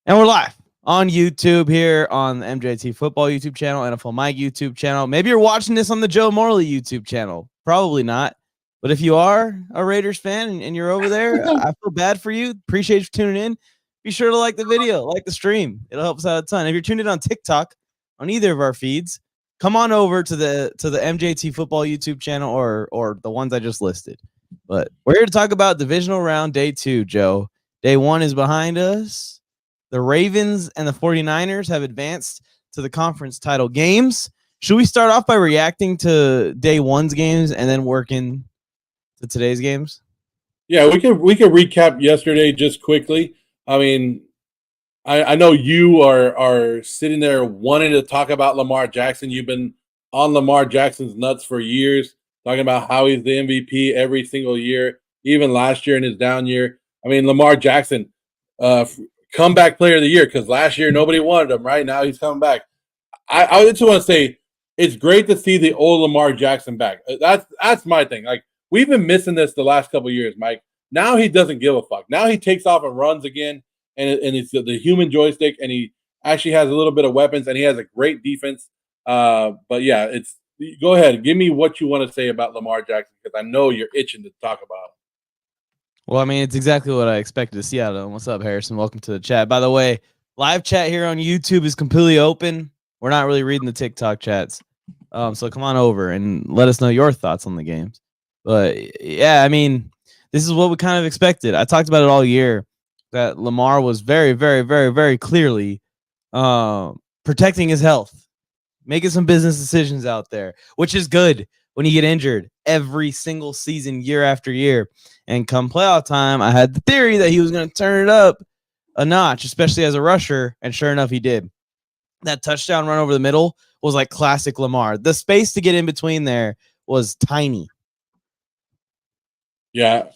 And we're live on YouTube here on the MJT Football YouTube channel, NFLMike YouTube channel. Maybe you're watching this on the Joe Morley YouTube channel. Probably not. But if you are a Raiders fan and you're over there, I feel bad for you. Appreciate you tuning in. Be sure to like the video, like the stream. It'll help us out a ton. If you're tuned in on TikTok, on either of our feeds, come on over to the MJT Football YouTube channel or the ones I just listed. But we're here to talk about divisional round day 2, Joe. Day 1 is behind us. The Ravens and the 49ers have advanced to the conference title games. Should we start off by reacting to day 1's games and then work in to today's games? Yeah, we could recap yesterday just quickly. I mean, I know you are sitting there wanting to talk about Lamar Jackson. You've been on Lamar Jackson's nuts for years, talking about how he's the MVP every single year, even last year in his down year. I mean, Lamar Jackson, comeback player of the year, because last year nobody wanted him. Right now he's coming back. I just want to say it's great to see the old Lamar Jackson back. That's my thing. Like, we've been missing this the last couple of years, Mike. Now he doesn't give a fuck. Now he takes off and runs again, and it's the human joystick, and he actually has a little bit of weapons, and he has a great defense. But yeah, go ahead. Give me what you want to say about Lamar Jackson, because I know you're itching to talk about him. Well, I mean, it's exactly what I expected to see out of him. What's up, Harrison? Welcome to the chat. By the way, live chat here on YouTube is completely open. We're not really reading the TikTok chats. So come on over and let us know your thoughts on the games. But yeah, I mean, this is what we kind of expected. I talked about it all year that Lamar was very, very, very, very clearly protecting his health, making some business decisions out there, which is good when you get injured every single season, year after year. And come playoff time, I had the theory that he was going to turn it up a notch, especially as a rusher. And sure enough, he did. That touchdown run over the middle was like classic Lamar. The space to get in between there was tiny. Yeah.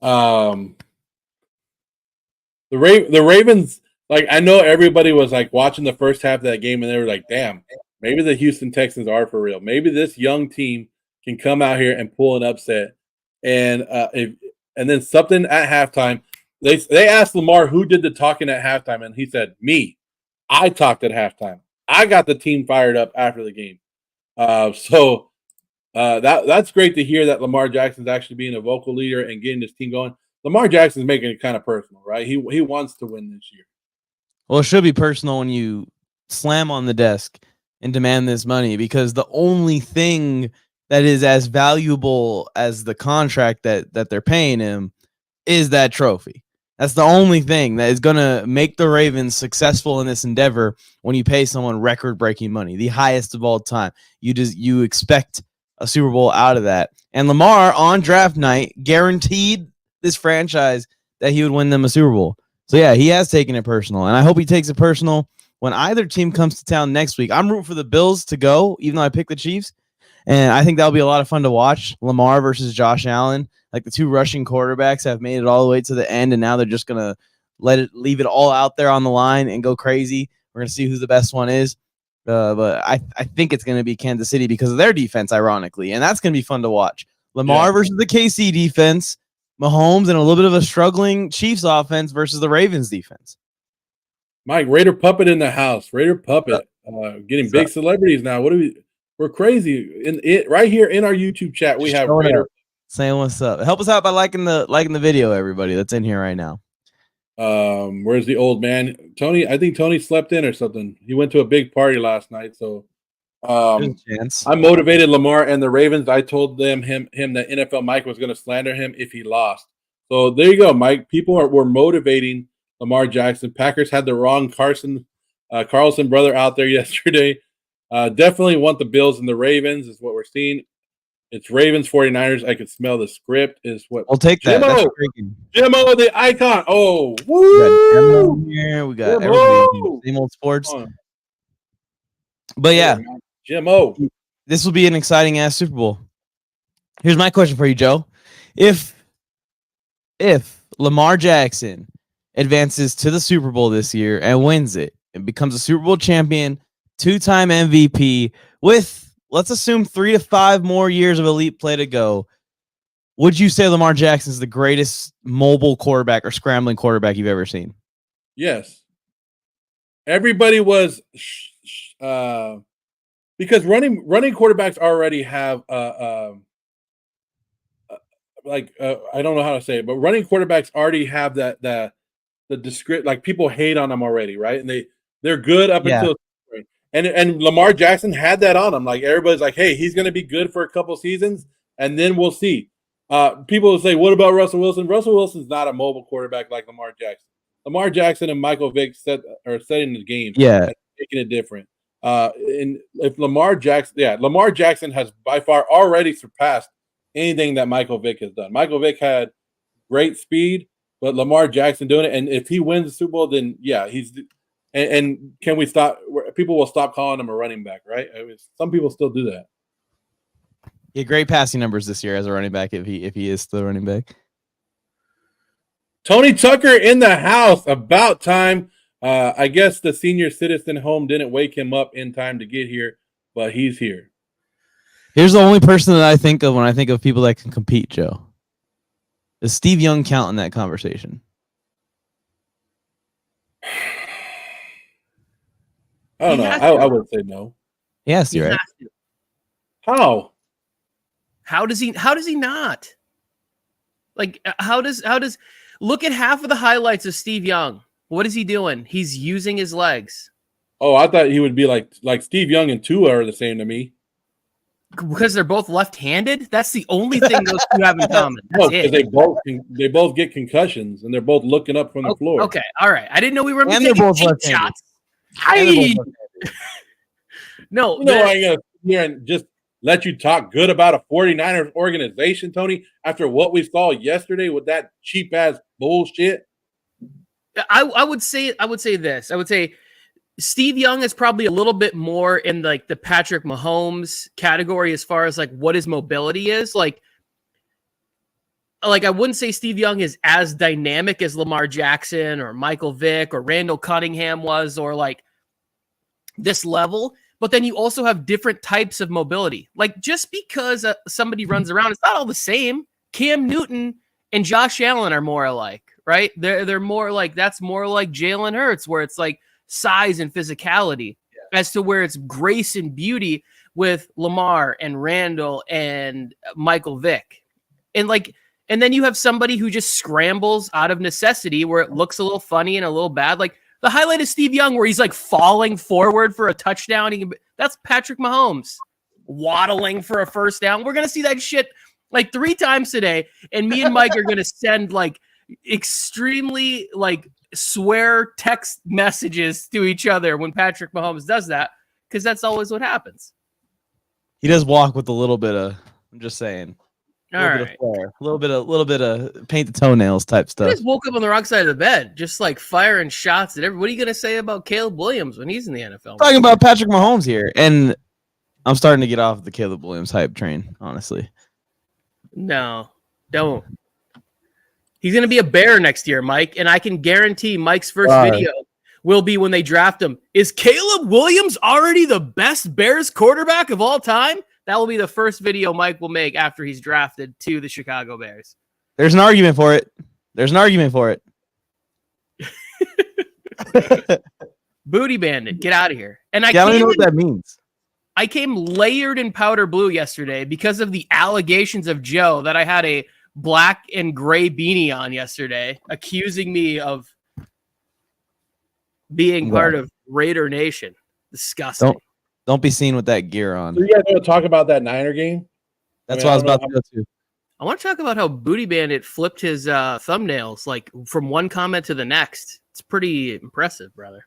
The Ravens, like, I know everybody was like watching the first half of that game and they were like, damn, maybe the Houston Texans are for real. Maybe this young team can come out here and pull an upset. And then something at halftime, they asked Lamar who did the talking at halftime, and he said, me. I talked at halftime. I got the team fired up after the game. So that's great to hear that Lamar Jackson's actually being a vocal leader and getting this team going. Lamar Jackson's making it kind of personal, right? He wants to win this year. Well, it should be personal when you slam on the desk and demand this money, because the only thing that is as valuable as the contract that they're paying him is that trophy. That's the only thing that is going to make the Ravens successful in this endeavor when you pay someone record-breaking money, the highest of all time. You expect a Super Bowl out of that. And Lamar, on draft night, guaranteed this franchise that he would win them a Super Bowl. So, yeah, he has taken it personal, and I hope he takes it personal when either team comes to town next week. I'm rooting for the Bills to go, even though I picked the Chiefs. And I think that'll be a lot of fun to watch. Lamar versus Josh Allen. Like, the two rushing quarterbacks have made it all the way to the end, and now they're just going to leave it all out there on the line and go crazy. We're going to see who the best one is. But I think it's going to be Kansas City because of their defense, ironically. And that's going to be fun to watch. Lamar versus the KC defense. Mahomes and a little bit of a struggling Chiefs offense versus the Ravens defense. Mike, Raider Puppet in the house. Raider Puppet getting big celebrities now. We're crazy. Right here in our YouTube chat, we have Raider saying what's up. Help us out by liking the video, everybody that's in here right now. Where's the old man? Tony, I think Tony slept in or something. He went to a big party last night, so I motivated Lamar and the Ravens. I told him that NFLMike was going to slander him if he lost. So there you go, Mike. People were motivating Lamar Jackson. Packers had the wrong Carlson brother out there yesterday. Definitely want the Bills and the Ravens is what we're seeing. It's Ravens 49ers. I can smell the script is what I'll take that. Jimmo, the icon. Oh, woo! We got everybody, same old sports. But yeah, Jimmo. This will be an exciting ass Super Bowl. Here's my question for you, Joe. If Lamar Jackson advances to the Super Bowl this year and wins it and becomes a Super Bowl champion, 2-time MVP with, let's assume, 3 to 5 more years of elite play to go, would you say Lamar Jackson is the greatest mobile quarterback or scrambling quarterback you've ever seen? Yes. everybody was because running quarterbacks already have I don't know how to say it, but running quarterbacks already have the descript, like people hate on them already, right? And they're good up until and Lamar Jackson had that on him. Like everybody's like, hey, he's going to be good for a couple seasons, and then we'll see. People will say, what about Russell Wilson? Russell Wilson's not a mobile quarterback like Lamar Jackson. Lamar Jackson and Michael Vick are setting the game, making it different. And if Lamar Jackson has by far already surpassed anything that Michael Vick has done. Michael Vick had great speed, but Lamar Jackson doing it. And if he wins the Super Bowl, then he's. And can we stop? People will stop calling him a running back, right? I mean, some people still do that. Yeah, great passing numbers this year as a running back if he is still running back. Tony Tucker in the house. About time. I guess the senior citizen home didn't wake him up in time to get here, but he's here. Here's the only person that I think of when I think of people that can compete, Joe. Does Steve Young count in that conversation? I don't know. I would say no. Yes, you're right. How? How does he not? Like, how does look at half of the highlights of Steve Young. What is he doing? He's using his legs. Oh, I thought he would be like Steve Young and Tua are the same to me. Because they're both left-handed? That's the only thing those two have in common. That's because they both get concussions and they're both looking up from the floor. Okay, all right. I didn't know we were taking shots. No, I'm gonna sit here and just let you talk good about a 49ers organization, Tony, after what we saw yesterday with that cheap ass bullshit. I would say this. I would say Steve Young is probably a little bit more in like the Patrick Mahomes category as far as like what his mobility is. Like I wouldn't say Steve Young is as dynamic as Lamar Jackson or Michael Vick or Randall Cunningham was, or like this level. But then you also have different types of mobility. Like just because somebody runs around, it's not all the same. Cam Newton and Josh Allen are more alike, right? They're more like, that's more like Jalen Hurts, where it's like size and physicality, as to where it's grace and beauty with Lamar and Randall and Michael Vick. And then you have somebody who just scrambles out of necessity where it looks a little funny and a little bad. Like the highlight of Steve Young where he's like falling forward for a touchdown. That's Patrick Mahomes waddling for a first down. We're going to see that shit like 3 times today. And me and Mike are going to send like extremely like swear text messages to each other when Patrick Mahomes does that, because that's always what happens. He does walk with a little bit of, I'm just saying, a little bit of paint the toenails type stuff. I just woke up on the wrong side of the bed, just like firing shots at everybody. What are you going to say about Caleb Williams when he's in the NFL? I'm talking about Patrick Mahomes here, and I'm starting to get off the Caleb Williams hype train, honestly. No, don't. He's going to be a Bear next year, Mike, and I can guarantee Mike's first video will be when they draft him. Is Caleb Williams already the best Bears quarterback of all time? That will be the first video Mike will make after he's drafted to the Chicago Bears. There's an argument for it. Booty bandit, get out of here. And I don't know what that means. I came layered in powder blue yesterday because of the allegations of Joe that I had a black and gray beanie on yesterday, accusing me of being part of Raider Nation. Disgusting. Don't be seen with that gear on. So you guys want to talk about that Niner game? That's what I was about to go to. I want to talk about how Booty Bandit flipped his thumbnails like from one comment to the next. It's pretty impressive, brother.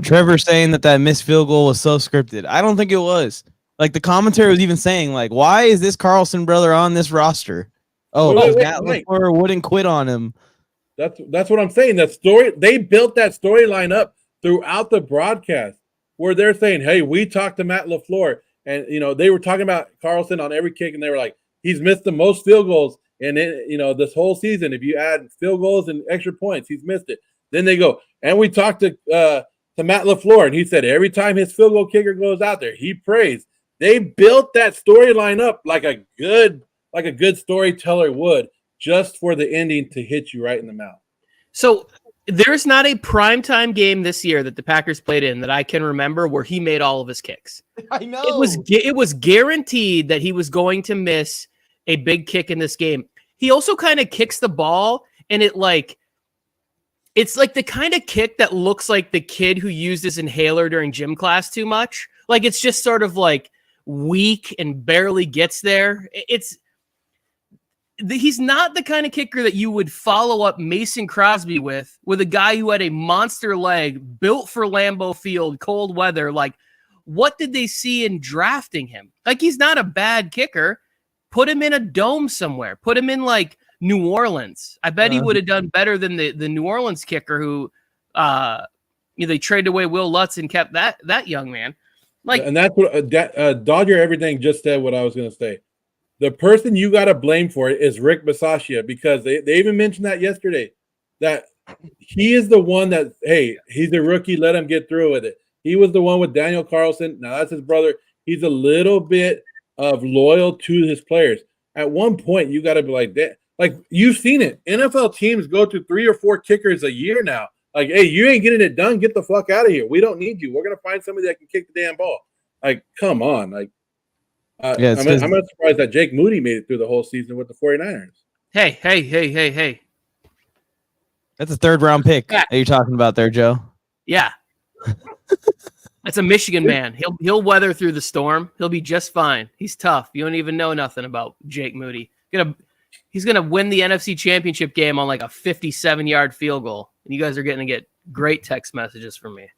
Trevor saying that missed field goal was so scripted. I don't think it was. Like the commentary was even saying, like, why is this Carlson brother on this roster? Oh, Matt LaFleur wouldn't quit on him. That's what I'm saying. That story, they built that storyline up throughout the broadcast, where they're saying, hey, we talked to Matt LaFleur, and they were talking about Carlson on every kick, and they were like, he's missed the most field goals, and this whole season, if you add field goals and extra points, he's missed it. Then they go, and we talked to Matt LaFleur, and he said every time his field goal kicker goes out there, he prays. They built that storyline up like a good storyteller would, just for the ending to hit you right in the mouth. So There's not a primetime game this year that the Packers played in that I can remember where he made all of his kicks. I know. It was guaranteed that he was going to miss a big kick in this game. He also kind of kicks the ball, and it's like the kind of kick that looks like the kid who used his inhaler during gym class too much. Like it's just sort of like weak and barely gets there. He's not the kind of kicker that you would follow up Mason Crosby with a guy who had a monster leg built for Lambeau Field, cold weather. Like, what did they see in drafting him? Like, he's not a bad kicker. Put him in a dome somewhere. Put him in like New Orleans. I bet he would have done better than the New Orleans kicker who they traded away Will Lutz and kept that young man. Like, and that's what Dodger Everything just said what I was going to say. The person you got to blame for it is Rick Bisaccia, because they even mentioned that yesterday, that he is the one that, hey, he's a rookie, let him get through with it. He was the one with Daniel Carlson. Now that's his brother. He's a little bit of loyal to his players. At one point, you got to be like that. Like, you've seen it. NFL teams go to 3 or 4 kickers a year now. Like, hey, you ain't getting it done. Get the fuck out of here. We don't need you. We're going to find somebody that can kick the damn ball. Like, come on. Like, I'm not surprised that Jake Moody made it through the whole season with the 49ers. Hey. That's a 3rd-round pick that you're talking about there, Joe. Yeah. That's a Michigan man. He'll weather through the storm. He'll be just fine. He's tough. You don't even know nothing about Jake Moody. He's gonna win the NFC Championship game on like a 57-yard field goal. And you guys are going to get great text messages from me.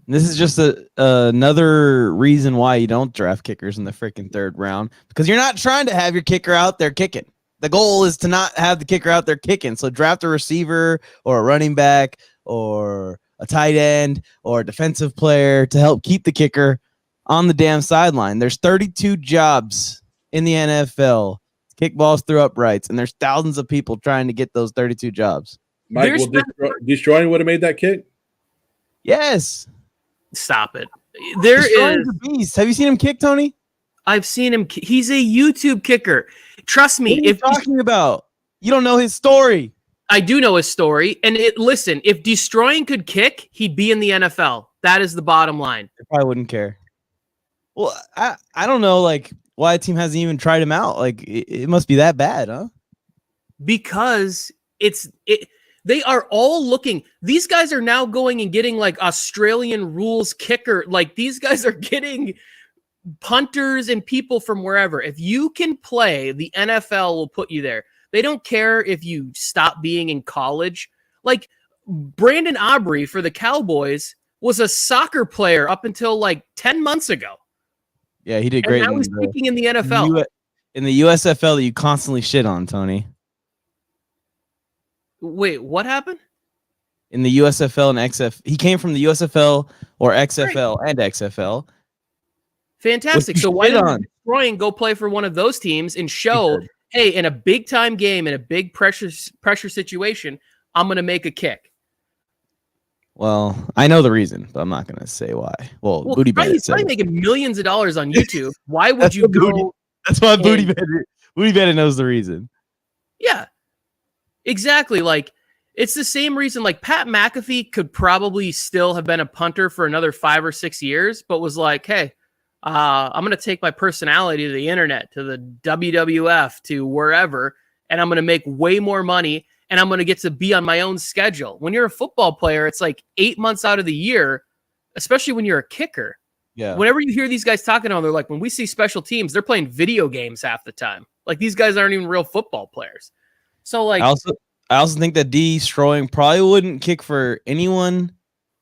This is just another reason why you don't draft kickers in the freaking 3rd round, because you're not trying to have your kicker out there kicking. The goal is to not have the kicker out there kicking. So draft a receiver or a running back or a tight end or a defensive player to help keep the kicker on the damn sideline. There's 32 jobs in the NFL. Kick balls through uprights, and there's thousands of people trying to get those 32 jobs. Mike, will Destroying would have made that kick? Yes. Stop it. There is a beast. Have you seen him kick, Tony? I've seen him. He's a YouTube kicker. Trust me. What are you talking about? You don't know his story. I do know his story. And listen, if Destroying could kick, he'd be in the NFL. That is the bottom line. I probably wouldn't care. Well, I don't know, like, why a team hasn't even tried him out. Like, it must be that bad, huh? Because they are all looking. These guys are now going and getting like Australian rules kicker. Like, these guys are getting punters and people from wherever. If you can play, the NFL will put you there. They don't care if you stop being in college. Like, Brandon Aubrey for the Cowboys was a soccer player up until like 10 months ago. Yeah, he did great. And now he's kicking in the NFL. In the USFL that you constantly shit on, Tony. Wait, what happened? In the USFL and XFL. He came from the USFL or XFL and XFL. Fantastic. So why don't Destroying go play for one of those teams and show, hey, in a big-time game, in a big pressure situation, I'm going to make a kick. Well, I know the reason, but I'm not going to say why. Well, Booty Bandit he's probably making millions of dollars on YouTube. Why would you go? That's why Booty Bandit knows the reason. Yeah, exactly. Like, it's the same reason. Like, Pat McAfee could probably still have been a punter for another 5 or 6 years, but was like, hey, I'm going to take my personality to the internet, to the WWF, to wherever, and I'm going to make way more money. And I'm going to get to be on my own schedule. When you're a football player, it's like 8 months out of the year, especially when you're a kicker. Yeah. Whenever you hear these guys talking on, they're like, when we see special teams, they're playing video games half the time. Like, these guys aren't even real football players. So, like, I also think that Destroying probably wouldn't kick for anyone,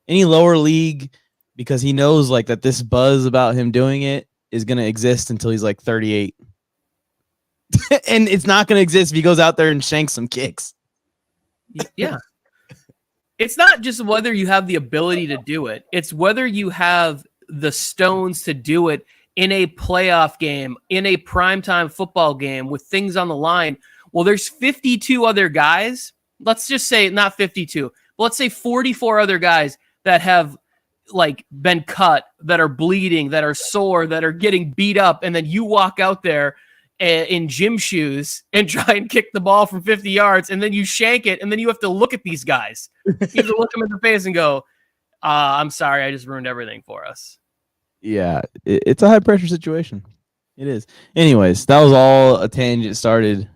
any lower league, because he knows like that this buzz about him doing it is going to exist until he's like 38. And it's not going to exist if he goes out there and shanks some kicks. Yeah. It's not just whether you have the ability to do it. It's whether you have the stones to do it in a playoff game, in a primetime football game with things on the line. Well, there's 52 other guys. Let's just say not 52, but let's say 44 other guys that have like been cut, that are bleeding, that are sore, that are getting beat up. And then you walk out there in gym shoes and try and kick the ball from 50 yards, and then you shank it, and then you have to look at these guys. You have to look them in the face and go, I'm sorry, I just ruined everything for us. Yeah, it's a high-pressure situation. It is. Anyways, that was all a tangent started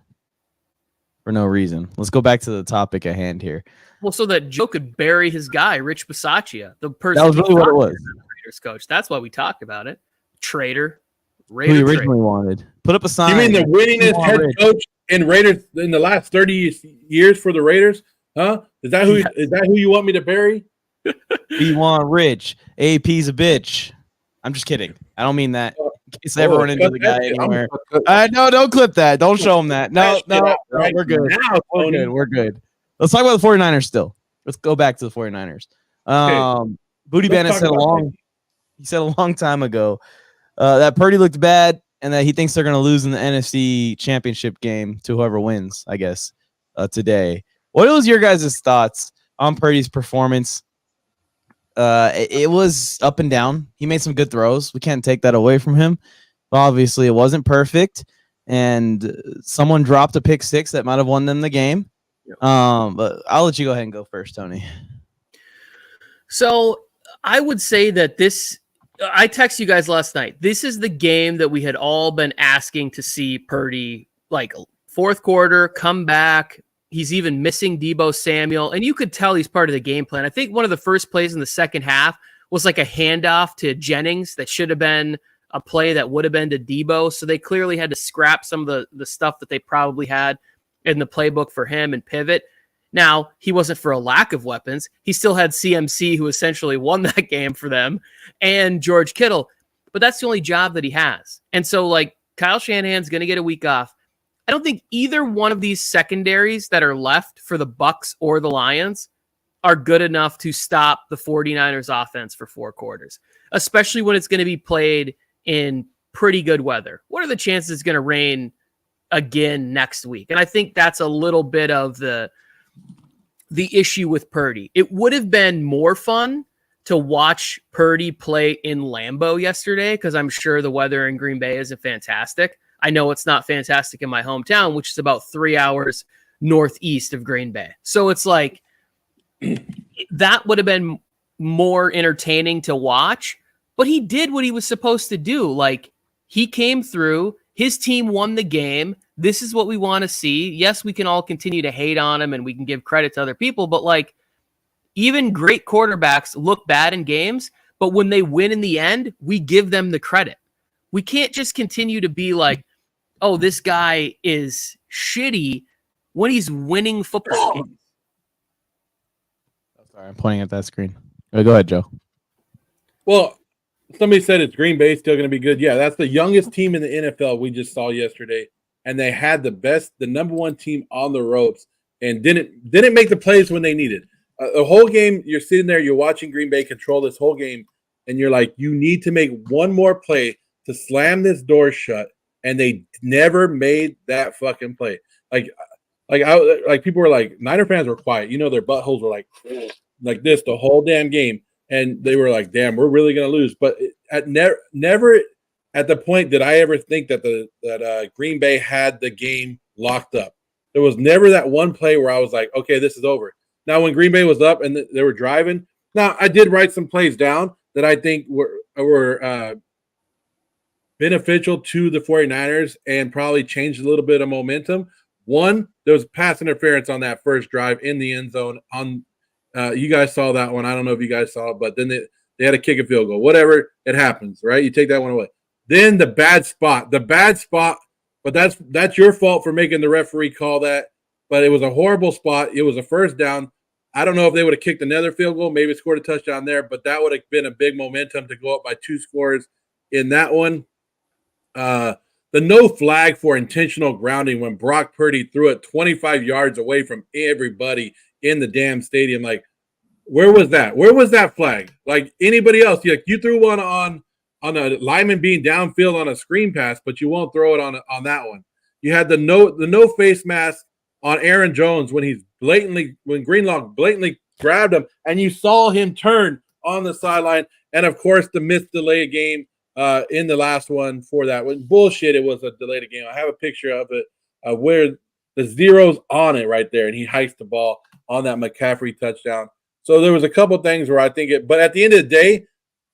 for no reason. Let's go back to the topic at hand here. Well, so that Joe could bury his guy, Rich Bisaccia, the person that was really what it was. Raiders coach. That's why we talked about it. Traitor. Who he originally wanted. Put up a sign. You mean the winningest head coach in Raiders in the last 30 years for the Raiders? Huh? Is that who you want me to bury? We want Rich. AP's a bitch. I'm just kidding. I don't mean that. In case I ever run into the guy anywhere. No, don't clip that. Don't show him that. No, we're good. We're good. Let's talk about the 49ers still. Let's go back to the 49ers. Booty Bandit said a long time ago that Purdy looked bad and that he thinks they're going to lose in the NFC championship game to whoever wins, I guess, today. What was your guys' thoughts on Purdy's performance? It was up and down. He made some good throws. We can't take that away from him. But obviously, it wasn't perfect, and someone dropped a pick six that might have won them the game. But I'll let you go ahead and go first, Tony. So I would say that I texted you guys last night. This is the game that we had all been asking to see Purdy, like fourth quarter, come back. He's even missing Deebo Samuel, and you could tell he's part of the game plan. I think one of the first plays in the second half was like a handoff to Jennings that should have been a play that would have been to Deebo. So they clearly had to scrap some of the stuff that they probably had in the playbook for him and pivot. Now, he wasn't for a lack of weapons. He still had CMC, who essentially won that game for them, and George Kittle. But that's the only job that he has. And so, like, Kyle Shanahan's going to get a week off. I don't think either one of these secondaries that are left for the Bucs or the Lions are good enough to stop the 49ers offense for 4 quarters, especially when it's going to be played in pretty good weather. What are the chances it's going to rain again next week? And I think that's a little bit of the issue with Purdy. It would have been more fun to watch Purdy play in Lambeau yesterday, because I'm sure the weather in Green Bay isn't fantastic. I know it's not fantastic in my hometown, which is about 3 hours northeast of Green Bay. So it's like that would have been more entertaining to watch, but he did what he was supposed to do. Like, he came through, his team won the game. This is what we want to see. Yes, we can all continue to hate on him and we can give credit to other people, but like, even great quarterbacks look bad in games, but when they win in the end, we give them the credit. We can't just continue to be like, oh, this guy is shitty when he's winning football games. Sorry, I'm pointing at that screen. Go ahead, Joe. Well, somebody said it's Green Bay still going to be good. Yeah, that's the youngest team in the NFL we just saw yesterday, and they had the number one team on the ropes, and didn't make the plays when they needed. The whole game, you're sitting there, you're watching Green Bay control this whole game, and you're like, you need to make one more play to slam this door shut, and they never made that fucking play. Like people were like, Niner fans were quiet. You know, their buttholes were like this the whole damn game, and they were like, damn, we're really gonna lose. But never at the point did I ever think that Green Bay had the game locked up. There was never that one play where I was like, okay, this is over. Now, when Green Bay was up and they were driving, now I did write some plays down that I think were beneficial to the 49ers and probably changed a little bit of momentum. One, there was pass interference on that first drive in the end zone. You guys saw that one. I don't know if you guys saw it, but then they had to kick a field goal. Whatever, it happens, right? You take that one away. Then the bad spot, but that's your fault for making the referee call that. But it was a horrible spot. It was a first down. I don't know if they would have kicked another field goal, maybe scored a touchdown there, but that would have been a big momentum to go up by 2 scores in that one. The no flag for intentional grounding when Brock Purdy threw it 25 yards away from everybody in the damn stadium. Like, where was that? Where was that flag? Like anybody else, you threw one on a lineman being downfield on a screen pass, but you won't throw it on that one. You had the no face mask on Aaron Jones when Greenlaw blatantly grabbed him, and you saw him turn on the sideline. And of course, the missed delay game in the last one for that. Bullshit, it was a delayed game. I have a picture of it where the zero's on it right there, and he hikes the ball on that McCaffrey touchdown. So there was a couple things where I think it – but at the end of the day,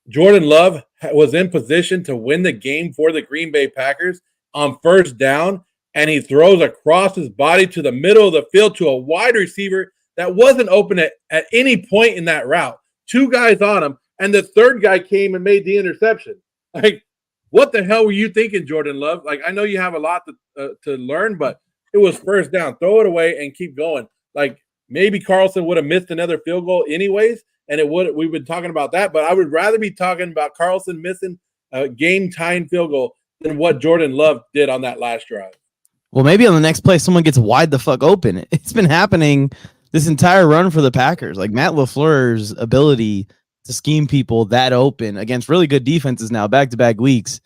Jordan Love was in position to win the game for the Green Bay Packers on first down, and he throws across his body to the middle of the field to a wide receiver that wasn't open at any point in that route. 2 guys on him, and the third guy came and made the interception. Like, what the hell were you thinking, Jordan Love? Like, I know you have a lot to learn, but it was first down. Throw it away and keep going. Like, maybe Carlson would have missed another field goal anyways, and we've been talking about that, but I would rather be talking about Carlson missing a game-tying field goal than what Jordan Love did on that last drive. Well, maybe on the next play, someone gets wide the fuck open. It's been happening this entire run for the Packers. Like, Matt LaFleur's ability to scheme people that open against really good defenses now, back-to-back weeks,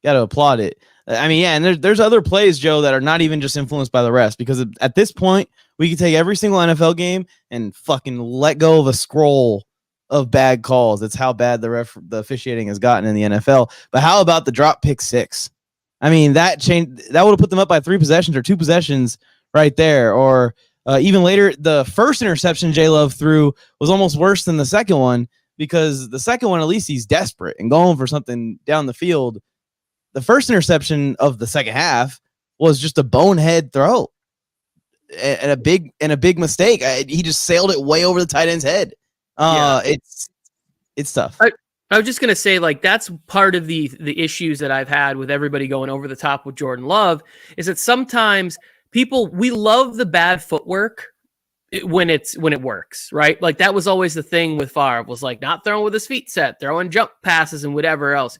got to applaud it. I mean, yeah, and there's other plays, Joe, that are not even just influenced by the refs, because at this point, we can take every single NFL game and fucking let go of a scroll of bad calls. That's how bad the officiating has gotten in the NFL. But how about the drop pick 6? I mean, that would have put them up by 3 possessions or 2 possessions right there. Or even later, the first interception J-Love threw was almost worse than the second one, because the second one, at least he's desperate and going for something down the field. The first interception of the second half was just a bonehead throw and a big mistake. He just sailed it way over the tight end's head. It's tough. I was just going to say, like, that's part of the issues that I've had with everybody going over the top with Jordan Love, is that sometimes we love the bad footwork when it works, right? Like, that was always the thing with Favre, was like not throwing with his feet set, throwing jump passes and whatever else.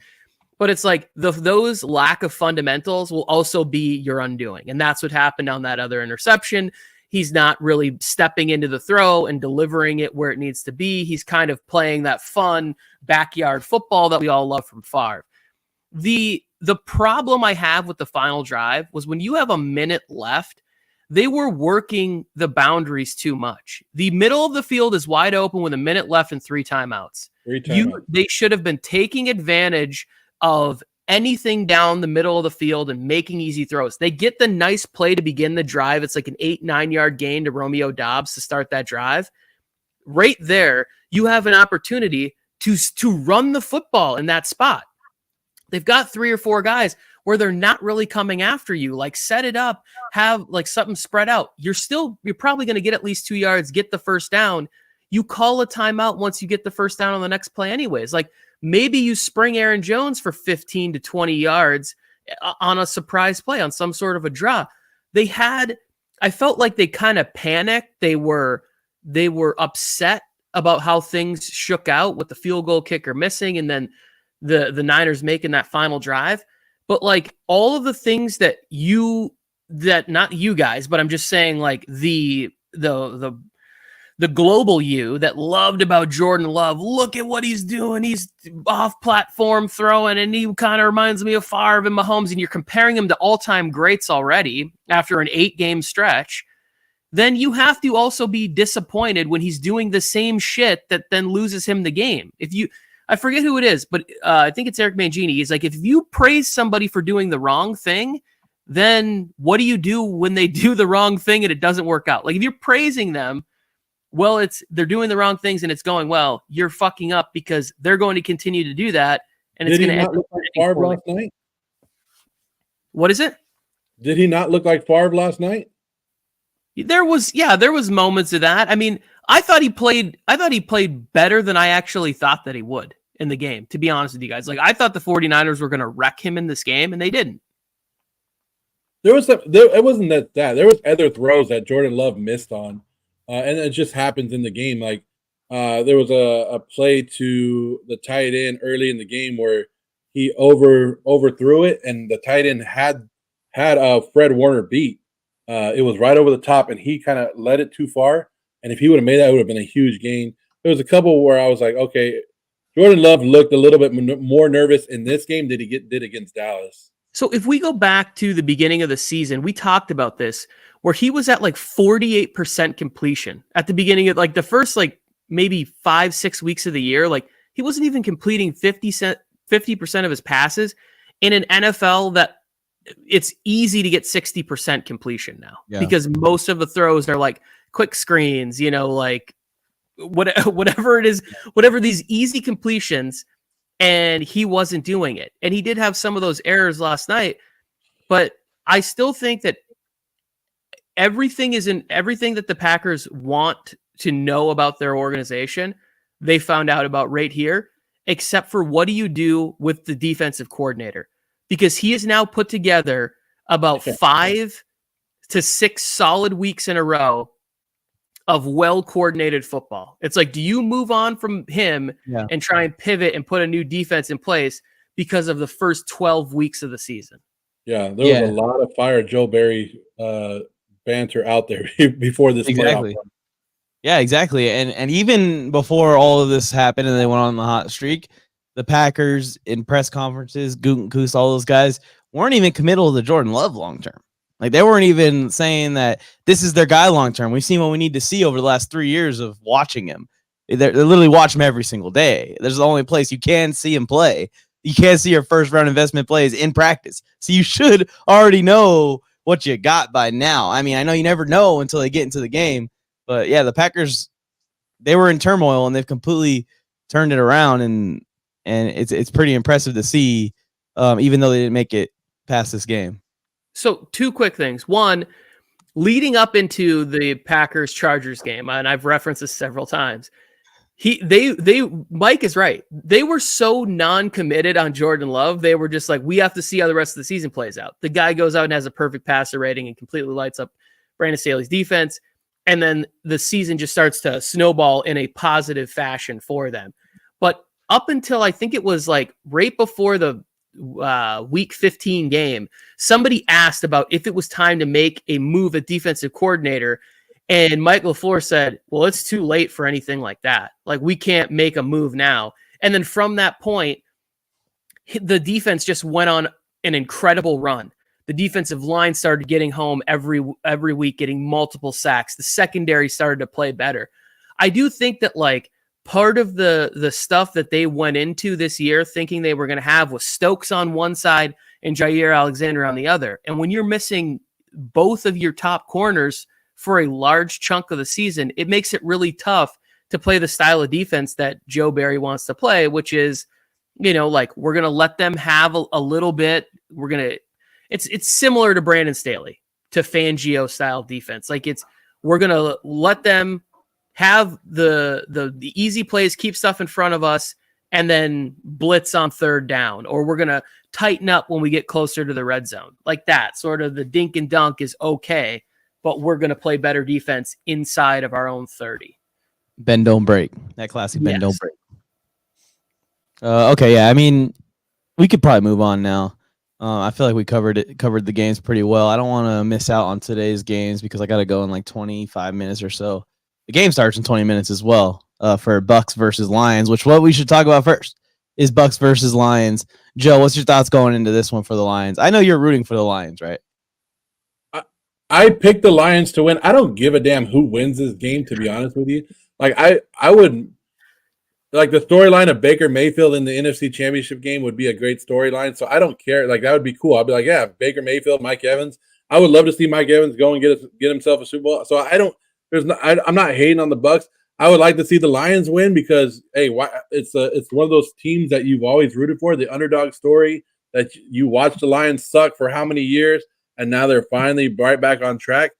But it's like those lack of fundamentals will also be your undoing. And that's what happened on that other interception. He's not really stepping into the throw and delivering it where it needs to be. He's kind of playing that fun backyard football that we all love from Favre. The problem I have with the final drive was when you have a minute left, they were working the too much. The middle of the field is wide open with a minute left and 3 timeouts. They should have been taking advantage of anything down the middle of the field and making easy throws. They get the nice play to begin the drive. It's like an 8-9 yard gain to Romeo Doubs to start that drive. Right there, you have an opportunity to run the football in that spot. They've got 3 or 4 guys where they're not really coming after you. Like, set it up, have like something spread out. You're probably going to get at least 2 yards, get the first down. You call a timeout once you get the first down on the next play anyways. Like, maybe you spring Aaron Jones for 15 to 20 yards on a surprise play, on some sort of a draw. I felt like they kind of panicked. They were upset about how things shook out with the field goal kicker missing and then the Niners making that final drive. But like, all of the things that not you guys, but I'm just saying, like, the global you that loved about Jordan Love, look at what he's doing. He's off-platform throwing, and he kind of reminds me of Favre and Mahomes, and you're comparing him to all-time greats already after an 8-game stretch. Then you have to also be disappointed when he's doing the same shit that then loses him the game. I forget who it is, but I think it's Eric Mangini. He's like, if you praise somebody for doing the wrong thing, then what do you do when they do the wrong thing and it doesn't work out? Like, if you're praising them, well, they're doing the wrong things and it's going well, you're fucking up, because they're going to continue to do that, and it's going to end up look like Favre last night. What is it? Did he not look like Favre last night? There was moments of that. I mean, I thought he played better than I actually thought that he would in the game, to be honest with you guys. Like, I thought the 49ers were going to wreck him in this game, and they didn't. It wasn't that. There was other throws that Jordan Love missed on. And it just happens in the game. Like, there was a play to the tight end early in the game where he overthrew it, and the tight end had Fred Warner beat. It was right over the top, and he kind of let it too far. And if he would have made that, it would have been a huge gain. There was a couple where I was like, okay, Jordan Love looked a little bit more nervous in this game than he did against Dallas. So if we go back to the beginning of the season, we talked about this, where he was at like 48% completion at the beginning of like the first, like maybe 5-6 weeks of the year. Like, he wasn't even completing 50% 50% of his passes in an NFL that it's easy to get 60% completion now because most of the throws are like quick screens, like whatever it is, whatever these easy completions, and he wasn't doing it. And he did have some of those errors last night, but I still think that everything that the Packers want to know about their organization, they found out about right here, except for what do you do with the defensive coordinator? Because he has now put together about 5 to 6 solid weeks in a row of well-coordinated football. It's like, do you move on from him and try and pivot and put a new defense in place because of the first 12 weeks of the season? Yeah, there was a lot of fire Joe Barry banter out there before this playoff run. Yeah, exactly. And even before all of this happened and they went on the hot streak, the Packers in press conferences, Gutekunst, all those guys weren't even committal to Jordan Love long term. Like they weren't even saying that this is their guy long term. We've seen what we need to see over the last 3 years of watching him. They literally watch him every single day. There's the only place you can see him play. You can't see your first round investment plays in practice. So you should already know what you got by now. I mean, I know you never know until they get into the game, but yeah, the Packers, they were in turmoil and they've completely turned it around, and it's pretty impressive to see, even though they didn't make it past this game. So 2 quick things. One, leading up into the Packers-Chargers game, and I've referenced this several times, Mike is right. They were so non-committed on Jordan Love. They were just like, we have to see how the rest of the season plays out. The guy goes out and has a perfect passer rating and completely lights up Brandon Staley's defense. And then the season just starts to snowball in a positive fashion for them. But up until I think it was like right before the week 15 game, somebody asked about if it was time to make a move at defensive coordinator. And Mike LaFleur said, well, it's too late for anything like that. Like, we can't make a move now. And then from that point, the defense just went on an incredible run. The defensive line started getting home every week, getting multiple sacks. The secondary started to play better. I do think that, like, part of the stuff that they went into this year thinking they were going to have was Stokes on one side and Jair Alexander on the other. And when you're missing both of your top corners for a large chunk of the season, it makes it really tough to play the style of defense that Joe Barry wants to play, which is, like, we're going to let them have a little bit. It's similar to Brandon Staley, to Fangio style defense. Like, we're going to let them have the easy plays, keep stuff in front of us, and then blitz on third down, or we're going to tighten up when we get closer to the red zone. Like that sort of the dink and dunk is okay, but we're going to play better defense inside of our own 30. Bend, don't break. That classic bend, don't break. Okay, yeah. I mean, we could probably move on now. I feel like we covered the games pretty well. I don't want to miss out on today's games because I got to go in like 25 minutes or so. The game starts in 20 minutes as well for Bucks versus Lions, which what we should talk about first is Bucks versus Lions. Joe, what's your thoughts going into this one for the Lions? I know you're rooting for the Lions, right? I picked the Lions to win. I don't give a damn who wins this game, to be honest with you. Like, I would like the storyline of Baker Mayfield in the NFC Championship game would be a great storyline. So I don't care. Like, that would be cool. I'd be like, yeah, Baker Mayfield, Mike Evans. I would love to see Mike Evans go and get himself a Super Bowl. So I'm not hating on the Bucks. I would like to see the Lions win because, hey, it's one of those teams that you've always rooted for, the underdog story that you watched the Lions suck for how many years, and now they're finally right back on track.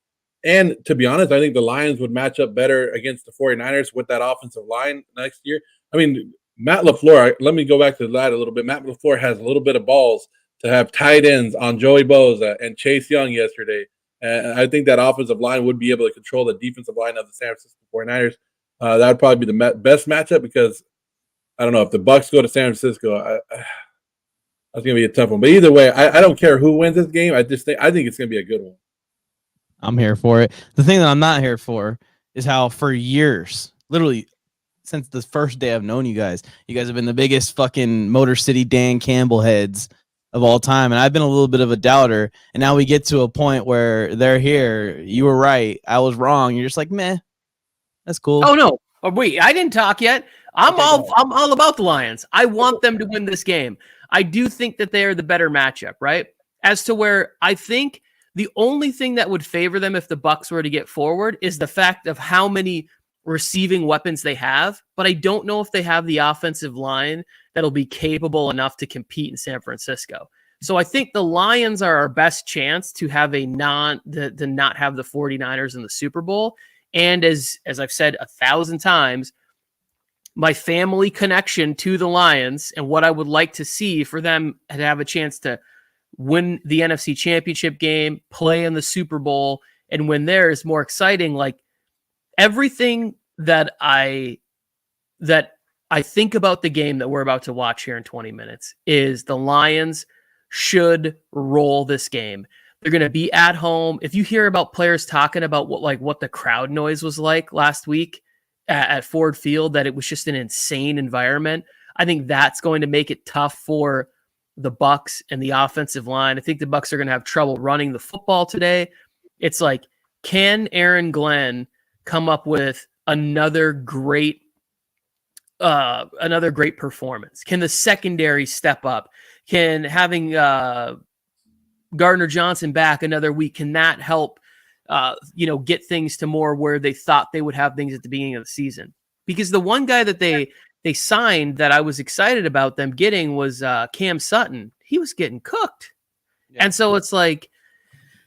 And to be honest, I think the Lions would match up better against the 49ers with that offensive line next year. I mean, Matt LaFleur, let me go back to that a little bit. Matt LaFleur has a little bit of balls to have tight ends on Joey Bosa and Chase Young yesterday. And I think that offensive line would be able to control the defensive line of the San Francisco 49ers. That would probably be the best matchup because, I don't know, if the Bucks go to San Francisco, that's going to be a tough one. But either way, I don't care who wins this game. I think it's going to be a good one. I'm here for it. The thing that I'm not here for is how for years, literally since the first day I've known you guys have been the biggest fucking Motor City Dan Campbell heads of all time. And I've been a little bit of a doubter. And now we get to a point where they're here. You were right. I was wrong. You're just like, meh, that's cool. Oh, no. Oh, wait, I didn't talk yet. I'm all about the Lions. I want them to win this game. I do think that they are the better matchup, right? As to where I think the only thing that would favor them if the Bucs were to get forward is the fact of how many receiving weapons they have, but I don't know if they have the offensive line that'll be capable enough to compete in San Francisco. So I think the Lions are our best chance to have to not have the 49ers in the Super Bowl. And as I've said 1,000 times, my family connection to the Lions and what I would like to see for them to have a chance to win the NFC Championship game, play in the Super Bowl, and win there is more exciting. Like everything that I think about the game that we're about to watch here in 20 minutes is the Lions should roll this game. They're going to be at home. If you hear about players talking about what the crowd noise was like last week at Ford Field, that it was just an insane environment, I think that's going to make it tough for the Bucs and the offensive line. I think the Bucs are going to have trouble running the football today. It's like, can Aaron Glenn come up with another great performance? Can the secondary step up? Can having Gardner Johnson back another week, can that help get things to more where they thought they would have things at the beginning of the season? Because the one guy that they signed that I was excited about them getting was Cam Sutton. He was getting cooked. Yeah. And so it's like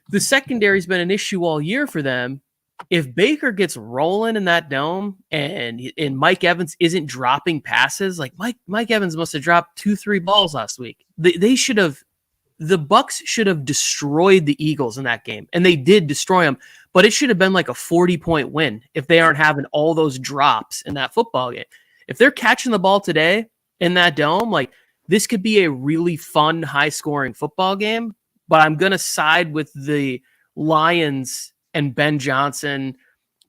the secondary's been an issue all year for them. If Baker gets rolling in that dome and Mike Evans isn't dropping passes, like Mike Evans must have dropped 2-3 balls last week. The Bucs should have destroyed the Eagles in that game, and they did destroy them, but it should have been like a 40-point win if they aren't having all those drops in that football game. If they're catching the ball today in that dome, like this could be a really fun, high-scoring football game, but I'm going to side with the Lions and Ben Johnson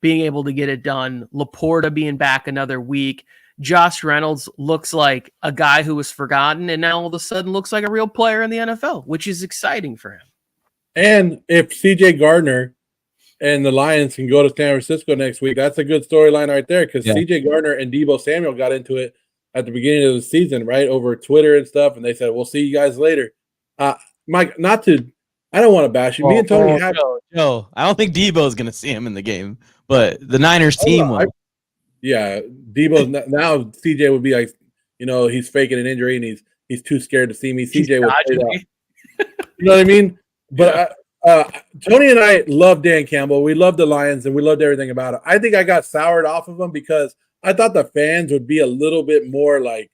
being able to get it done. Laporta being back another week. Josh Reynolds looks like a guy who was forgotten and now all of a sudden looks like a real player in the NFL, which is exciting for him. And if CJ Gardner and the Lions can go to San Francisco next week, that's a good storyline right there, because CJ Gardner and Deebo Samuel got into it at the beginning of the season, right, over Twitter and stuff, and they said, we'll see you guys later. Mike, I don't want to bash you. Me and Tony have – Joe, I don't think Deebo's going to see him in the game, but the Niners team will. Yeah, Deebo's now CJ would be like, he's faking an injury and he's too scared to see me. CJ would play that. You know what I mean? But Tony and I love Dan Campbell. We love the Lions and we loved everything about it. I think I got soured off of them because I thought the fans would be a little bit more like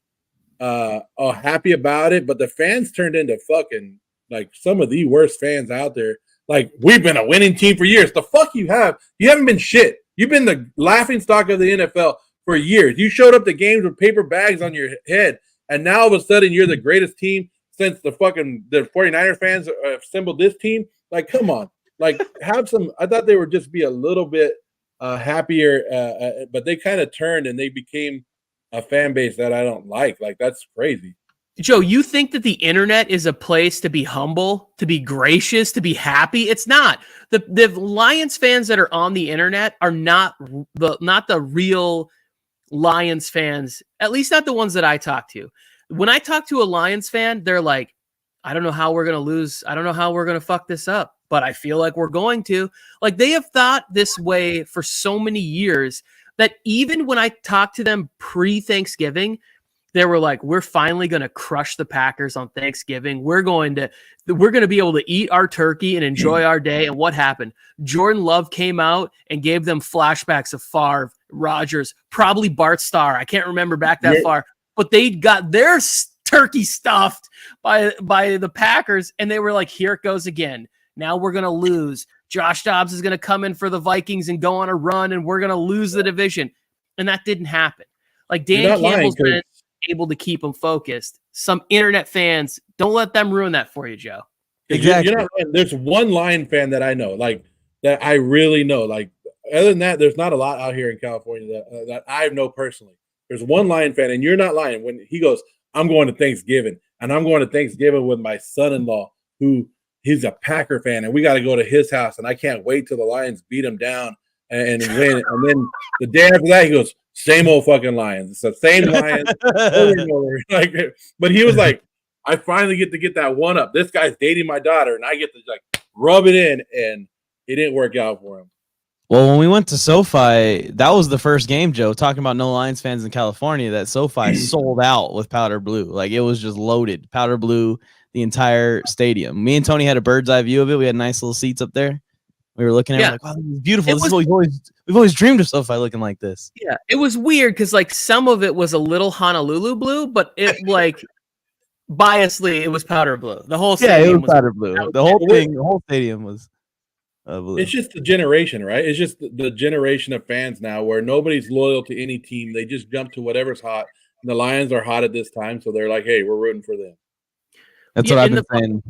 happy about it, but the fans turned into fucking like some of the worst fans out there. Like, we've been a winning team for years. The fuck you have? You haven't been shit. You've been the laughing stock of the NFL for years. You showed up to games with paper bags on your head, and now all of a sudden you're the greatest team since the 49er fans assembled this team. Like, come on. Like, have some – I thought they would just be a little bit happier, but they kind of turned and they became a fan base that I don't like. Like, that's crazy. Joe, you think that the internet is a place to be humble, to be gracious, to be happy? It's not. The Lions fans that are on the internet are not the real Lions fans, at least not the ones that I talk to. When I talk to a Lions fan, they're like, I don't know how we're going to lose. I don't know how we're going to fuck this up, but I feel like we're going to. Like, they have thought this way for so many years that even when I talk to them pre-Thanksgiving, they were like, we're finally going to crush the Packers on Thanksgiving. We're going to be able to eat our turkey and enjoy our day. And what happened? Jordan Love came out and gave them flashbacks of Favre, Rodgers, probably Bart Starr. I can't remember back that far, but they got their turkey stuffed by the Packers. And they were like, here it goes again. Now we're going to lose. Josh Dobbs is going to come in for the Vikings and go on a run, and we're going to lose the division. And that didn't happen. Like, Dan Campbell's been able to keep them focused. Some internet fans, don't let them ruin that for you, Joe. Exactly. There's one Lion fan that I know, like, that I really know. Like, other than that, there's not a lot out here in California that I know personally. There's one Lion fan, and you're not lying when he goes, I'm going to Thanksgiving, and I'm going to Thanksgiving with my son-in-law, who he's a Packer fan, and we got to go to his house, and I can't wait till the Lions beat him down and win. And then the day after that, he goes, same old fucking Lions. It's the same Lions over and over. Like, but he was like, I finally get to get that one up. This guy's dating my daughter, and I get to like rub it in, and it didn't work out for him. Well, when we went to SoFi, that was the first game, Joe, talking about no Lions fans in California, that SoFi sold out with powder blue. Like, it was just loaded. Powder blue, the entire stadium. Me and Tony had a bird's eye view of it. We had nice little seats up there. We were looking at it like, wow, this is beautiful. This is what we've always dreamed of SoFi looking like this. Yeah, it was weird because like some of it was a little Honolulu blue, but it like biasly it was powder blue. The whole stadium was powder blue. The whole stadium was blue. It's just the generation, right? It's just the generation of fans now where nobody's loyal to any team. They just jump to whatever's hot. And the Lions are hot at this time, so they're like, hey, we're rooting for them. That's what I've been saying.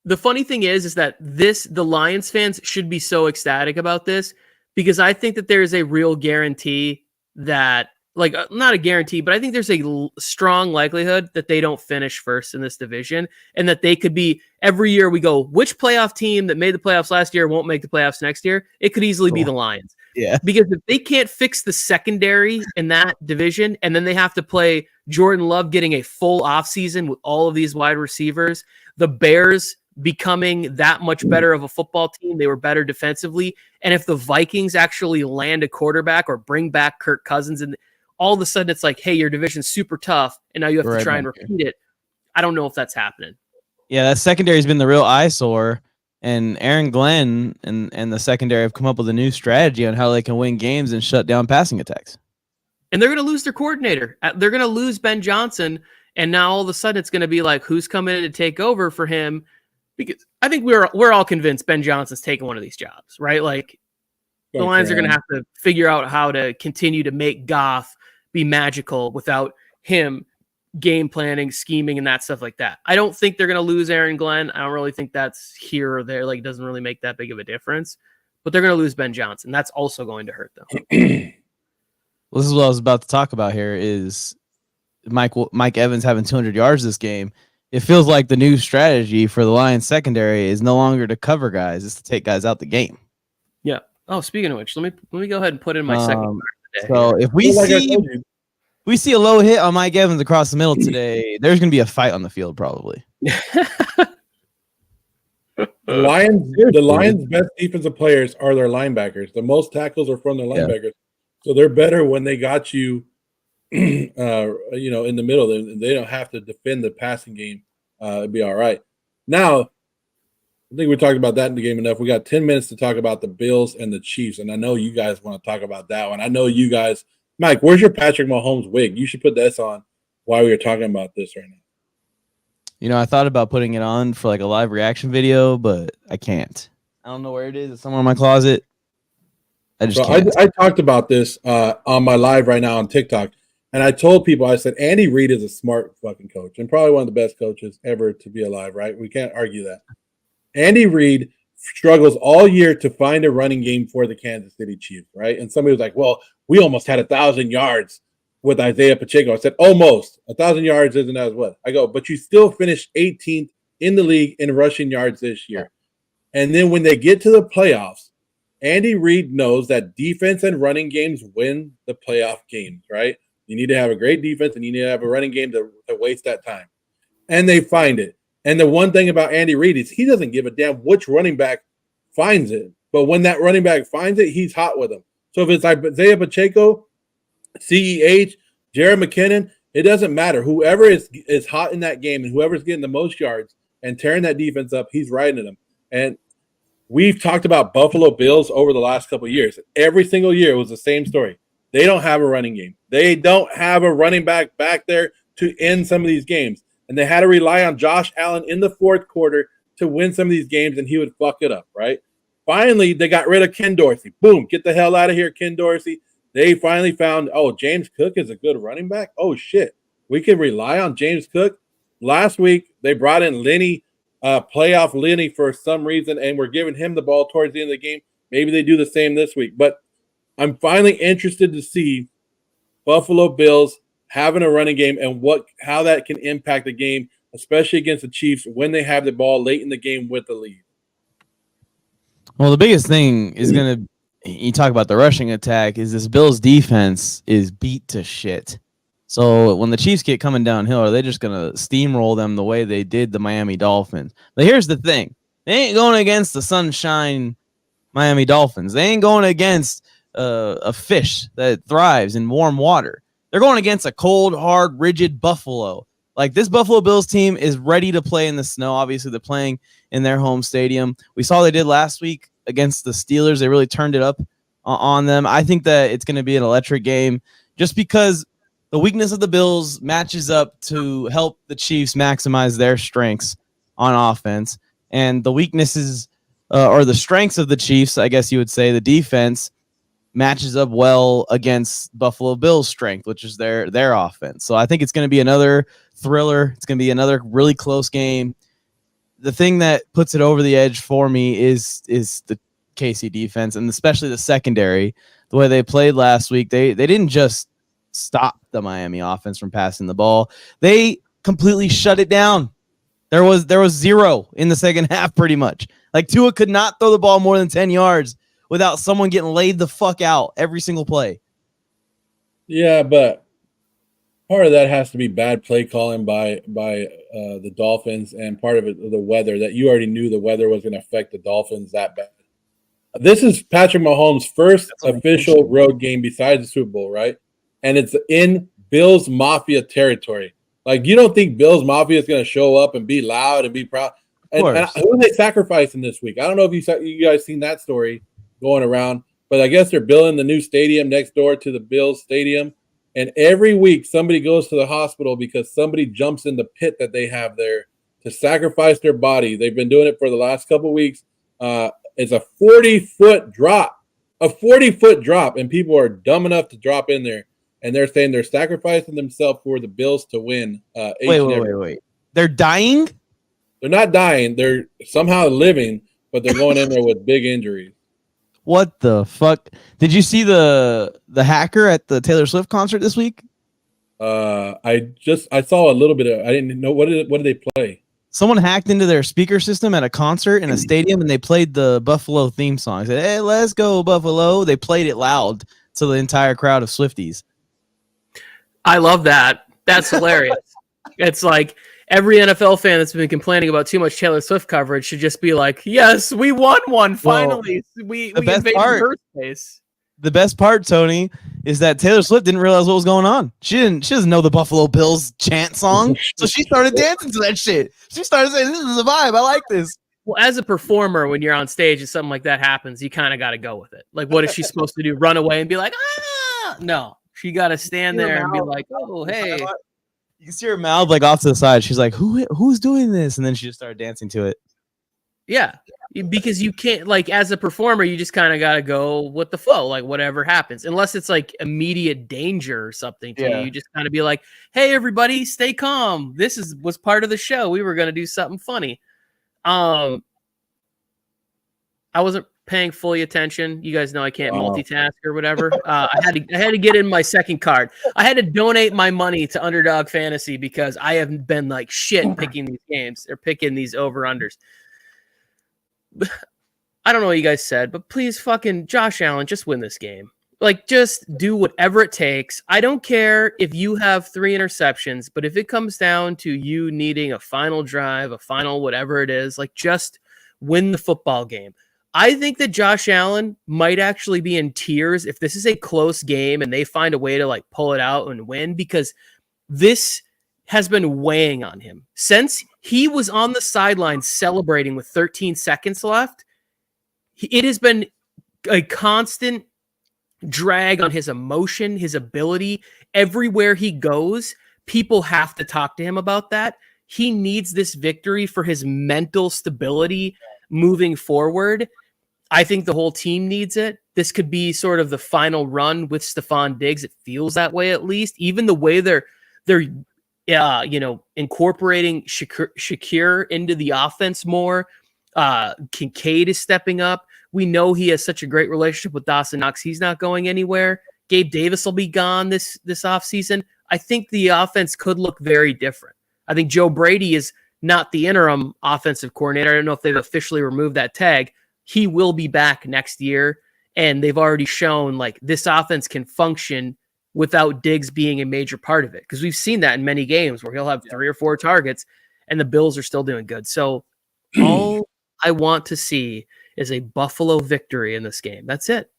The funny thing is that the Lions fans should be so ecstatic about this because I think that there is a real guarantee that, like, not a guarantee, but I think there's a strong likelihood that they don't finish first in this division and that they could be every year we go, which playoff team that made the playoffs last year won't make the playoffs next year? It could easily be the Lions. Yeah. Because if they can't fix the secondary in that division and then they have to play Jordan Love getting a full offseason with all of these wide receivers, the Bears becoming that much better of a football team. They were better defensively. And if the Vikings actually land a quarterback or bring back Kirk Cousins, and all of a sudden it's like, hey, your division's super tough, and now you have to try and repeat it. I don't know if that's happening. Yeah, that secondary has been the real eyesore. And Aaron Glenn and the secondary have come up with a new strategy on how they can win games and shut down passing attacks. And they're going to lose their coordinator. They're going to lose Ben Johnson. And now all of a sudden it's going to be like, who's coming in to take over for him? Because I think we're all convinced Ben Johnson's taking one of these jobs, right? Like the Lions are going to have to figure out how to continue to make Goff be magical without him game planning, scheming, and that stuff like that. I don't think they're going to lose Aaron Glenn. I don't really think that's here or there. Like, it doesn't really make that big of a difference. But they're going to lose Ben Johnson. That's also going to hurt them. Well, this is what I was about to talk about here is Mike Evans having 200 yards this game. It feels like the new strategy for the Lions secondary is no longer to cover guys. It's to take guys out the game. Yeah. Oh, speaking of which, let me go ahead and put in my second. So if we see a low hit on Mike Evans across the middle today, there's going to be a fight on the field probably. The Lions' best defensive players are their linebackers. The most tackles are from their linebackers. So they're better when they got you, in the middle. They don't have to defend the passing game. It'd be all right. Now, I think we talked about that in the game enough. We got 10 minutes to talk about the Bills and the Chiefs, and I know you guys want to talk about that one. I know you guys. Mike, where's your Patrick Mahomes wig? You should put this on while we are talking about this right now. You know, I thought about putting it on for like a live reaction video, but I can't. I don't know where it is. It's somewhere in my closet. I just can't. I talked about this on my live right now on TikTok, and I told people, I said, Andy Reid is a smart fucking coach and probably one of the best coaches ever to be alive, right? We can't argue that. Andy Reid struggles all year to find a running game for the Kansas City Chiefs, right? And somebody was like, well, we almost had 1,000 yards with Isaiah Pacheco. I said, almost. 1,000 yards isn't as what? I go, but you still finished 18th in the league in rushing yards this year. And then when they get to the playoffs, Andy Reid knows that defense and running games win the playoff games, right? You need to have a great defense and you need to have a running game to waste that time. And they find it. And the one thing about Andy Reid is he doesn't give a damn which running back finds it. But when that running back finds it, he's hot with them. So if it's like Isaiah Pacheco, CEH, Jared McKinnon, it doesn't matter. Whoever is hot in that game and whoever's getting the most yards and tearing that defense up, he's riding them. And we've talked about Buffalo Bills over the last couple of years. Every single year it was the same story. They don't have a running game. They don't have a running back there to end some of these games. And they had to rely on Josh Allen in the fourth quarter to win some of these games, and he would fuck it up, right? Finally, they got rid of Ken Dorsey. Boom, get the hell out of here, Ken Dorsey. They finally found, James Cook is a good running back. Oh, shit. We can rely on James Cook. Last week, they brought in Lenny, playoff Lenny for some reason, and we're giving him the ball towards the end of the game. Maybe they do the same this week. But I'm finally interested to see Buffalo Bills having a running game and how that can impact the game, especially against the Chiefs when they have the ball late in the game with the lead. Well, the biggest thing is going to you talk about the rushing attack, is this Bills defense is beat to shit. So when the Chiefs get coming downhill, are they just going to steamroll them the way they did the Miami Dolphins? But here's the thing. They ain't going against the sunshine Miami Dolphins. They ain't going against a fish that thrives in warm water. They're going against a cold, hard, rigid Buffalo. Like, this Buffalo Bills team is ready to play in the snow. Obviously, they're playing in their home stadium. We saw they did last week against the Steelers. They really turned it up on them. I think that it's going to be an electric game just because the weakness of the Bills matches up to help the Chiefs maximize their strengths on offense. And the weaknesses or the strengths of the Chiefs, I guess you would say, the defense matches up well against Buffalo Bills' strength, which is their offense. So I think it's going to be another thriller. It's going to be another really close game. The thing that puts it over the edge for me is the KC defense, and especially the secondary. The way they played last week, they didn't just stop the Miami offense from passing the ball. They completely shut it down. There was zero in the second half, pretty much. Like, Tua could not throw the ball more than 10 yards without someone getting laid the fuck out every single play. Yeah, but part of that has to be bad play calling by the Dolphins, and part of it the weather, that you already knew the weather was going to affect the Dolphins that bad. This is Patrick Mahomes' first official road game besides the Super Bowl, right? And it's in Bills Mafia territory. Like, you don't think Bills Mafia is going to show up and be loud and be proud? And who are they sacrificing this week? I don't know if you guys seen that story going around, but I guess they're building the new stadium next door to the Bills stadium. And every week somebody goes to the hospital because somebody jumps in the pit that they have there to sacrifice their body. They've been doing it for the last couple of weeks. It's a 40-foot drop, and people are dumb enough to drop in there. And they're saying they're sacrificing themselves for the Bills to win. Wait. They're dying? They're not dying. They're somehow living, but they're going in there with big injuries. What the fuck? Did you see the hacker at the Taylor Swift concert this week? I saw a little bit of. I didn't know what did they play? Someone hacked into their speaker system at a concert in a stadium, and they played the Buffalo theme song. They said, "Hey, let's go Buffalo!" They played it loud to the entire crowd of Swifties. I love that. That's hilarious. It's like every NFL fan that's been complaining about too much Taylor Swift coverage should just be like, yes, we won one. Finally. We invaded her space. The best part, Tony, is that Taylor Swift didn't realize what was going on. She doesn't know the Buffalo Bills chant song. So she started dancing to that shit. She started saying, this is a vibe. I like this. Well, as a performer, when you're on stage and something like that happens, you kind of got to go with it. Like, what is she supposed to do? Run away and be like, ah? No. She got to stand there and be like, oh, hey. You can see her mouth like off to the side. She's like, who's doing this? And then she just started dancing to it. Yeah, because you can't, like, as a performer, you just kind of got to go with the flow, like whatever happens. Unless it's like immediate danger or something to you. You just kind of be like, hey, everybody, stay calm. This was part of the show. We were going to do something funny. I wasn't paying fully attention. You guys know I can't multitask or whatever. I had to get in my second card. I had to donate my money to Underdog Fantasy because I have been like shit picking these games or picking these over-unders. I don't know what you guys said, but please fucking Josh Allen, just win this game. Like, just do whatever it takes. I don't care if you have 3 interceptions, but if it comes down to you needing a final drive, a final whatever it is, like, just win the football game. I think that Josh Allen might actually be in tears if this is a close game and they find a way to like pull it out and win, because this has been weighing on him since he was on the sideline celebrating with 13 seconds left. It has been a constant drag on his emotion, his ability. Everywhere he goes, people have to talk to him about that. He needs this victory for his mental stability moving forward. I think the whole team needs it. This could be sort of the final run with Stephon Diggs. It feels that way, at least. Even the way they're incorporating Shakir into the offense more. Kincaid is stepping up. We know he has such a great relationship with Dawson Knox. He's not going anywhere. Gabe Davis will be gone this offseason. I think the offense could look very different. I think Joe Brady is not the interim offensive coordinator. I don't know if they've officially removed that tag. He will be back next year. And they've already shown like this offense can function without Diggs being a major part of it. Because we've seen that in many games where he'll have 3 or 4 targets and the Bills are still doing good. So all I want to see is a Buffalo victory in this game. That's it.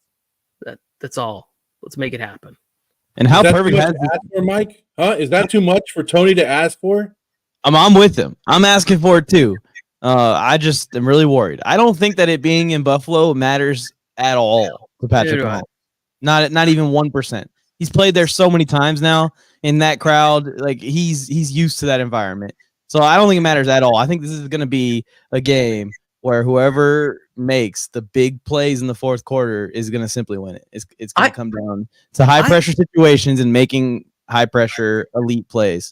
That's all. Let's make it happen. And how perfect has for Mike? Huh? Is that too much for Tony to ask for? I'm with him. I'm asking for it too. I just am really worried. I don't think that it being in Buffalo matters at all to Patrick Mahomes. Not even 1%. He's played there so many times now in that crowd. Like he's used to that environment. So I don't think it matters at all. I think this is going to be a game where whoever makes the big plays in the fourth quarter is going to simply win it. It's going to come down to high pressure situations and making high pressure elite plays.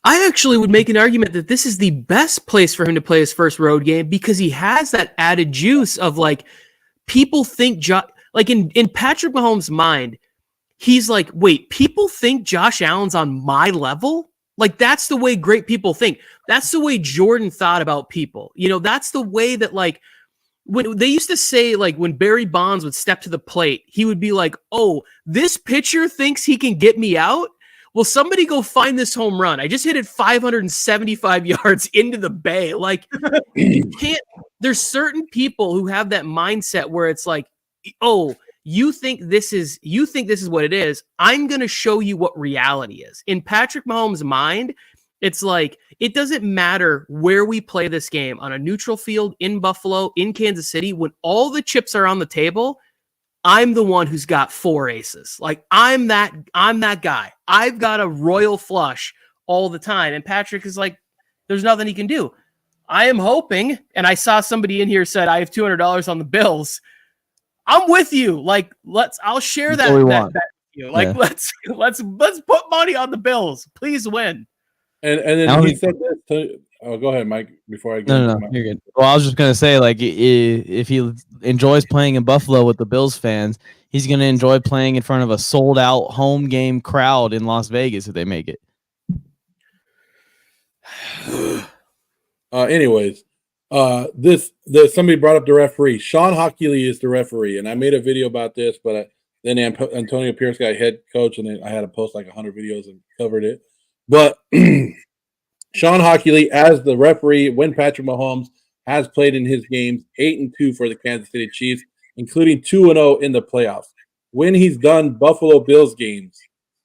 I actually would make an argument that this is the best place for him to play his first road game because he has that added juice of like people think like in Patrick Mahomes' mind, he's like, wait, people think Josh Allen's on my level? Like that's the way great people think. That's the way Jordan thought about people. You know, that's the way that like when they used to say like when Barry Bonds would step to the plate, he would be like, "Oh, this pitcher thinks he can get me out? Well, somebody go find this home run. I just hit it 575 yards into the bay." Like you can't, there's certain people who have that mindset where it's like, "Oh, you think this is what it is. I'm going to show you what reality is." In Patrick Mahomes' mind, it's like, it doesn't matter where we play this game, on a neutral field, in Buffalo, in Kansas City, when all the chips are on the table, I'm the one who's got 4 aces. Like I'm that guy. I've got a royal flush all the time. And Patrick is like, there's nothing he can do. I am hoping, and I saw somebody in here said, I have $200 on the Bills. I'm with you. Like, I'll share that with you. Like, yeah. let's put money on the Bills. Please win. And then he said this to, go ahead, Mike, before I go. No, you're good. Well, I was just gonna say, like, if he enjoys playing in Buffalo with the Bills fans, he's gonna enjoy playing in front of a sold out home game crowd in Las Vegas if they make it. Anyways, somebody brought up the referee. Sean Hockley is the referee, and I made a video about this, but then Antonio Pierce got head coach, and then I had to post like 100 videos and covered it. But Sean Hockley, as the referee, when Patrick Mahomes has played in his games, 8-2 for the Kansas City Chiefs, including 2-0 in the playoffs. When he's done Buffalo Bills games,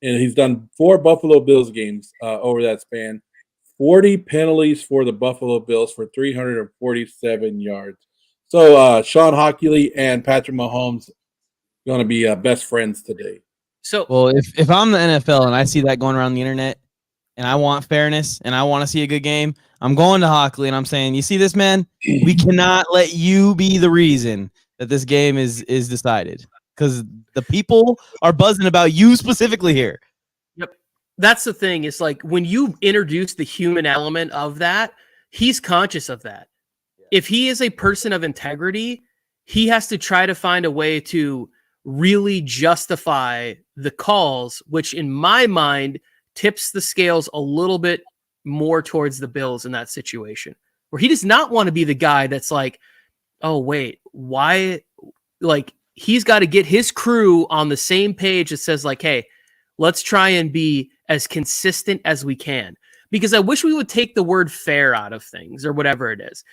and he's done 4 Buffalo Bills games over that span, 40 penalties for the Buffalo Bills for 347 yards. So Sean Hockley and Patrick Mahomes going to be best friends today. So, well, if I'm the NFL and I see that going around the internet, and I want fairness, and I want to see a good game, I'm going to Hockley, and I'm saying, you see this, man? We cannot let you be the reason that this game is decided, because the people are buzzing about you specifically here. Yep. That's the thing. It's like when you introduce the human element of that, he's conscious of that. If he is a person of integrity, he has to try to find a way to really justify the calls, which in my mind tips the scales a little bit more towards the Bills in that situation, where he does not want to be the guy that's like, oh, wait, why? Like, he's got to get his crew on the same page that says like, hey, let's try and be as consistent as we can. Because I wish we would take the word fair out of things or whatever it is.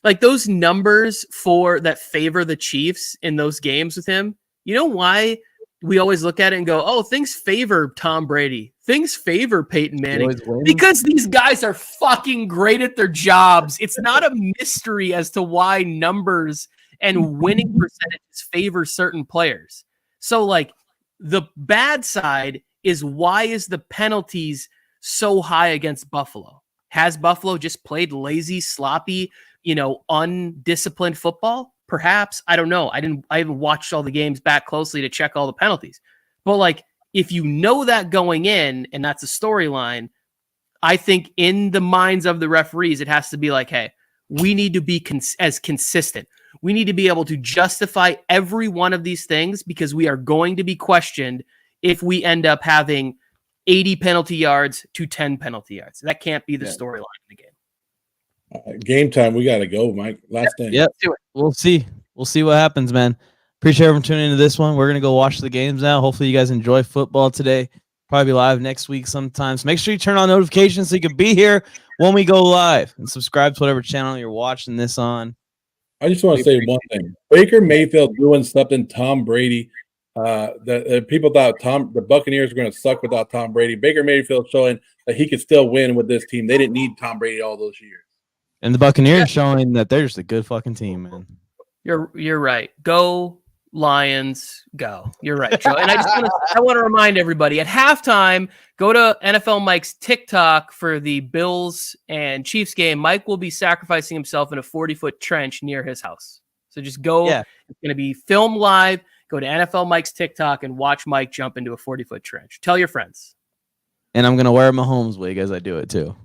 Like those numbers that favor the Chiefs in those games with him. You know why we always look at it and go, oh, things favor Tom Brady. Things favor Peyton Manning. Because these guys are fucking great at their jobs. It's not a mystery as to why numbers and winning percentages favor certain players. So, like, the bad side is, why is the penalties so high against Buffalo? Has Buffalo just played lazy, sloppy, undisciplined football? Perhaps. I don't know. I haven't watched all the games back closely to check all the penalties. But like, if you know that going in, and that's a storyline, I think in the minds of the referees, it has to be like, hey, we need to be as consistent. We need to be able to justify every one of these things, because we are going to be questioned if we end up having 80 penalty yards to 10 penalty yards. That can't be the storyline in the game. Game time. We got to go, Mike. Last thing. Yep. We'll see. We'll see what happens, man. Appreciate everyone tuning into this one. We're going to go watch the games now. Hopefully you guys enjoy football today. Probably be live next week sometimes. Make sure you turn on notifications so you can be here when we go live, and subscribe to whatever channel you're watching this on. I just want to say one thing. Baker Mayfield doing something Tom Brady. The people thought the Buccaneers were going to suck without Tom Brady. Baker Mayfield showing that he could still win with this team. They didn't need Tom Brady all those years. And the Buccaneers showing that they're just a good fucking team, man. You're right. Go Lions, go. You're right, Joe. And I want to remind everybody at halftime, go to NFL Mike's TikTok for the Bills and Chiefs game. Mike will be sacrificing himself in a 40-foot trench near his house. So just go. Yeah. It's going to be filmed live. Go to NFL Mike's TikTok and watch Mike jump into a 40-foot trench. Tell your friends. And I'm going to wear a Mahomes wig as I do it too.